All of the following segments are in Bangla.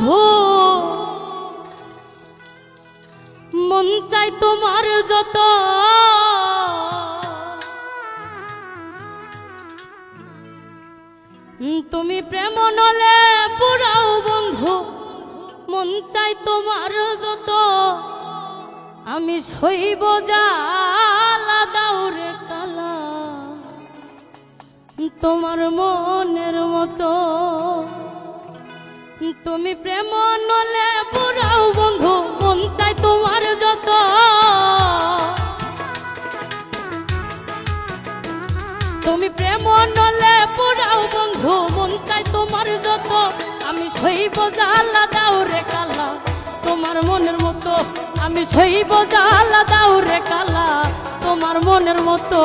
বন্ধু মন চাই তোমার যত তুমি প্রেম নলে পুরাও বন্ধু মন চাই তোমার যত আমি সইব জ্বালা দাউরে কালা তোমার মনের মতো তুমি প্রেম নলে পুরাও বন্ধু মন চাই তোমার যত তুমি প্রেম নলে পুরাও বন্ধু মন চাই তোমার যত আমি সইব জ্বালা দাউরে কালা তোমার মনের মতো আমি সইব জ্বালা দাউরে কালা তোমার মনের মতো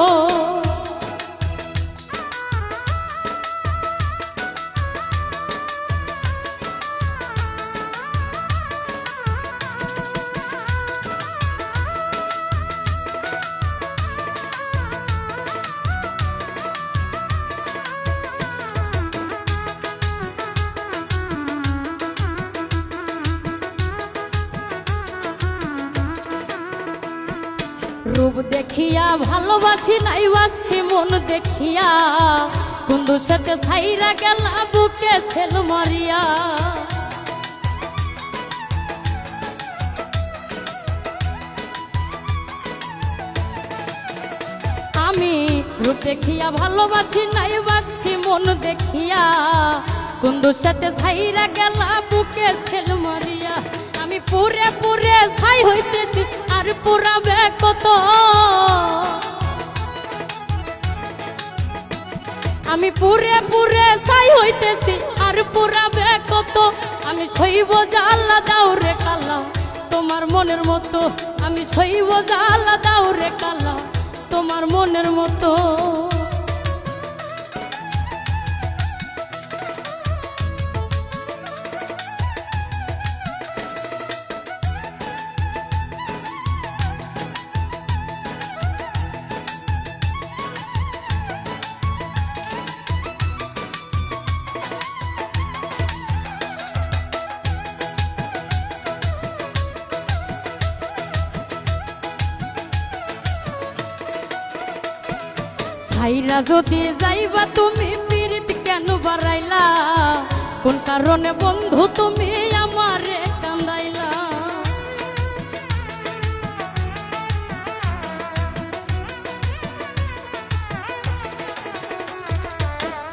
রূপ দেখিয়া ভালোবাসি নাই বাসছি মন দেখিয়া বন্ধুর সাথে ছাইরা গেলা বুকে ছেল মারিয়া আমি রূপ দেখিয়া ভালোবাসি নাই বাসছি মন দেখিয়া বন্ধুর সাথে ছাইরা গেলা বুকে ছেল মারিয়া আমি পুরে পুরে ছাই হইতেছি আর পুরাবে কত আমি পুরে পুরে ছাই হইতেছি আর পুরাবে কত আমি সইব জ্বালা দাউরে কালা তোমার মনের মতো আমি সইব জ্বালা দাউরে কালা তোমার মনের মতো ভাইরা যদি যাইবা তুমি পীড়িত কেন বাড়াইলা কোন কারণে বন্ধু তুমি আমারে কান্দাইলা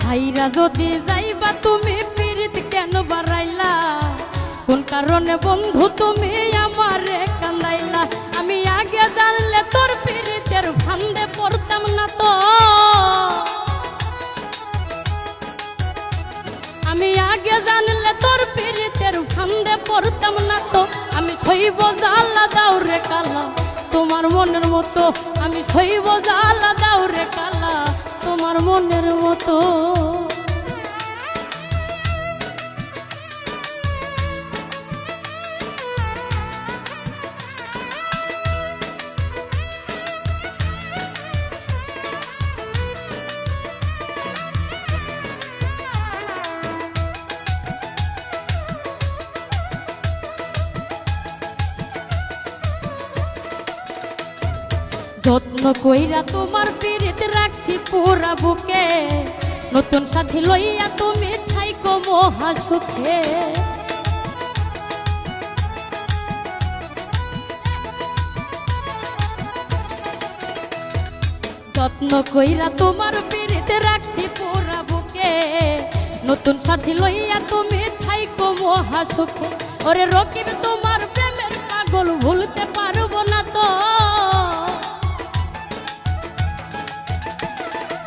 ভাইরা যদি যাইবা তুমি পীড়িত কেন বাড়াইলা কোন কারণে বন্ধু তুমি আমারে কান্দাইলা আমি আগে জানলে তোর পীড়িতের ফান্দে পড়তাম না তো আমি আগে জানলে তোর পীড়িতের ফান্দে পড়তাম না তো আমি সইব জ্বালা দাউরে কালা তোমার মনের মতো আমি সইব জ্বালা দাউরে কালা তোমার মনের মতো যত্ন কইরা তোমার পীড়িত রাখছি পুরা বুকে নতুন সাথী লইয়া তুমি থাইকো মহা সুখে যত্ন কইরা তোমার পীড়িত রাখছি পুরা বুকে নতুন সাথী লইয়া তুমি থাইকো মহা সুখে ওরে রকিব তোমার প্রেমের পাগল ভুলতে পারবো না তো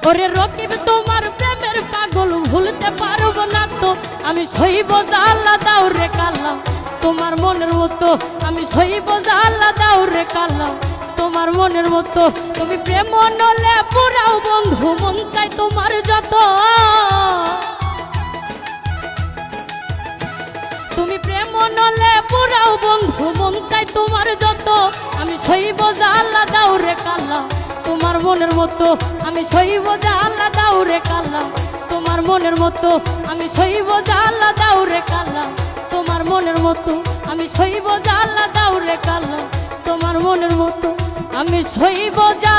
ওরে রকিব তোমার প্রেমের পাগল ভুলতে পারবো না তো আমি সইব জ্বালা দাউরে কালা তোমার মনের মতো আমি সইব জ্বালা দাউরে কালা তোমার মনের মতো তুমি প্রেম নলে পুরাও বন্ধু মন চাই তোমার যত তুমি প্রেম নলে পুরাও বন্ধু মন চাই তোমার যত আমি সইব জ্বালা দাউরে কালা তোমার মনের মতো আমি সইব জ্বালা দাউরে কালা তোমার মনের মতো আমি সইব জ্বালা দাউরে কালা তোমার মনের মতো আমি সইব জ্বালা দাও রে কাল্লা তোমার মনের মতো আমি সইব জ্বালা